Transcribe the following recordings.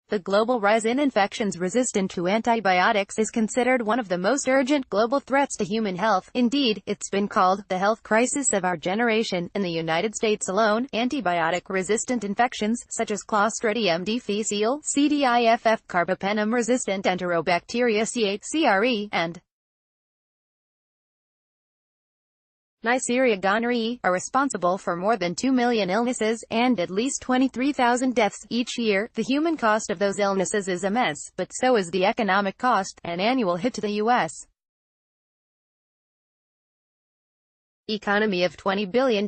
The global rise in infections resistant to antibiotics is considered one of the most urgent global threats to human health. Indeed, it's been called the health crisis of our generation. In the United States alone, antibiotic-resistant infections, such as Clostridium difficile, C. diff, carbapenem-resistant Enterobacteria CHCRE, and Neisseria gonorrhoeae, are responsible for more than 2 million illnesses, and at least 23,000 deaths, each year. The human cost of those illnesses is immense, but so is the economic cost, an annual hit to the U.S. economy of $20 billion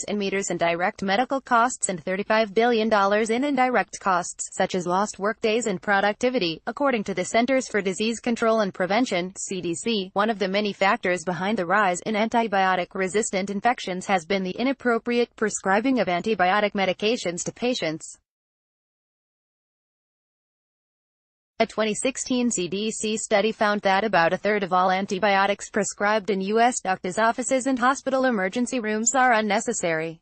in meters and direct medical costs and $35 billion in indirect costs, such as lost workdays and productivity, according to the Centers for Disease Control and Prevention, CDC. One of the many factors behind the rise in antibiotic-resistant infections has been the inappropriate prescribing of antibiotic medications to patients. A 2016 CDC study found that about a third of all antibiotics prescribed in U.S. doctors' offices and hospital emergency rooms are unnecessary.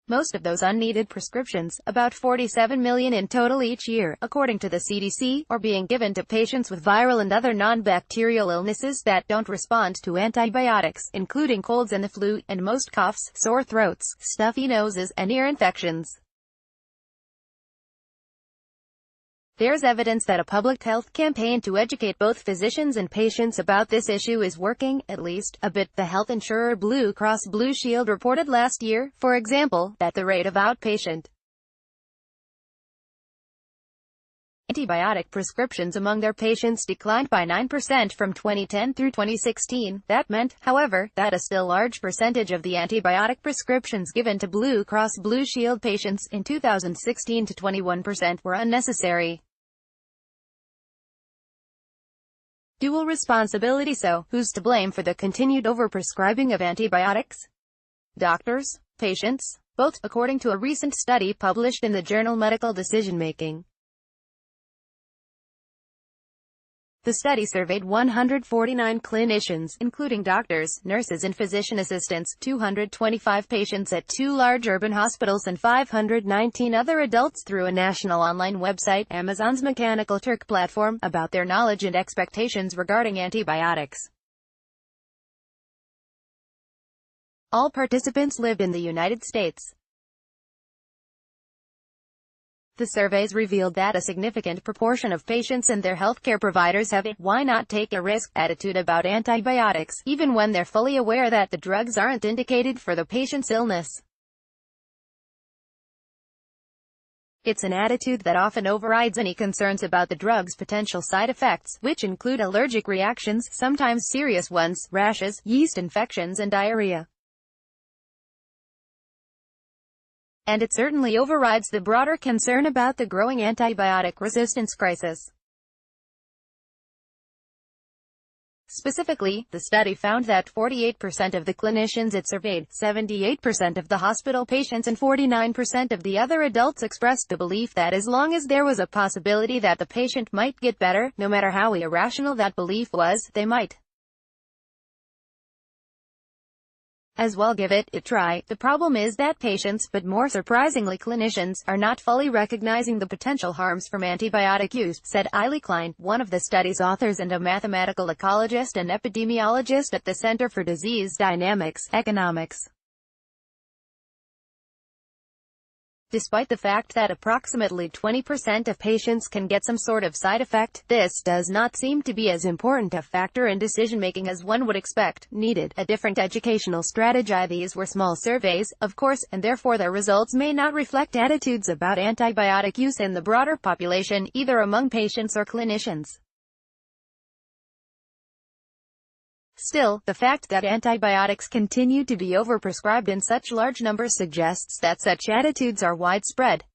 Most of those unneeded prescriptions, about 47 million in total each year, according to the CDC, are being given to patients with viral and other non-bacterial illnesses that don't respond to antibiotics, including colds and the flu, and most coughs, sore throats, stuffy noses, and ear infections. There's evidence that a public health campaign to educate both physicians and patients about this issue is working, at least, a bit. The health insurer Blue Cross Blue Shield reported last year, for example, that the rate of outpatient antibiotic prescriptions among their patients declined by 9% from 2010 through 2016. That meant, however, that a still large percentage of the antibiotic prescriptions given to Blue Cross Blue Shield patients in 2016 to 21% were unnecessary. Dual responsibility. So, who's to blame for the continued overprescribing of antibiotics? Doctors? Patients? Both, according to a recent study published in the journal Medical Decision-Making. The study surveyed 149 clinicians, including doctors, nurses and physician assistants, 225 patients at 2 large urban hospitals and 519 other adults through a national online website, Amazon's Mechanical Turk platform, about their knowledge and expectations regarding antibiotics. All participants live in the United States. The surveys revealed that a significant proportion of patients and their healthcare providers have a "why not take a risk" attitude about antibiotics, even when they're fully aware that the drugs aren't indicated for the patient's illness. It's an attitude that often overrides any concerns about the drug's potential side effects, which include allergic reactions, sometimes serious ones, rashes, yeast infections and diarrhea. And it certainly overrides the broader concern about the growing antibiotic resistance crisis. Specifically, the study found that 48% of the clinicians it surveyed, 78% of the hospital patients and 49% of the other adults expressed the belief that as long as there was a possibility that the patient might get better, no matter how irrational that belief was, they might as well give it a try. The problem is that patients, but more surprisingly clinicians, are not fully recognizing the potential harms from antibiotic use, said Eileen Klein, one of the study's authors and a mathematical ecologist and epidemiologist at the Center for Disease Dynamics, Economics. Despite the fact that approximately 20% of patients can get some sort of side effect, this does not seem to be as important a factor in decision-making as one would expect. Needed a different educational strategy. These were small surveys, of course, and therefore their results may not reflect attitudes about antibiotic use in the broader population, either among patients or clinicians. Still, the fact that antibiotics continue to be overprescribed in such large numbers suggests that such attitudes are widespread.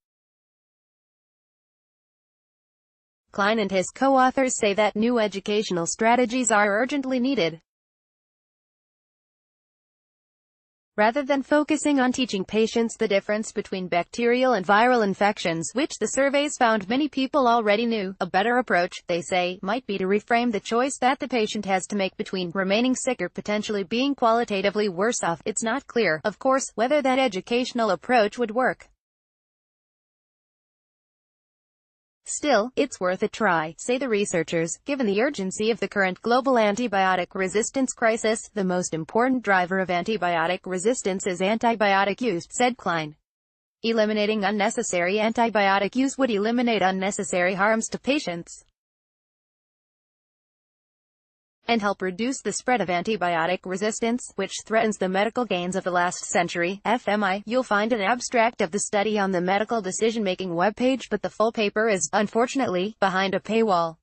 Klein and his co-authors say that new educational strategies are urgently needed. Rather than focusing on teaching patients the difference between bacterial and viral infections, which the surveys found many people already knew, a better approach, they say, might be to reframe the choice that the patient has to make between remaining sick or potentially being qualitatively worse off. It's not clear, of course, whether that educational approach would work. Still, it's worth a try, say the researchers. Given the urgency of the current global antibiotic resistance crisis, the most important driver of antibiotic resistance is antibiotic use, said Klein. Eliminating unnecessary antibiotic use would eliminate unnecessary harms to patients and help reduce the spread of antibiotic resistance, which threatens the medical gains of the last century. FMI. You'll find an abstract of the study on the medical decision-making webpage, but the full paper is, unfortunately, behind a paywall.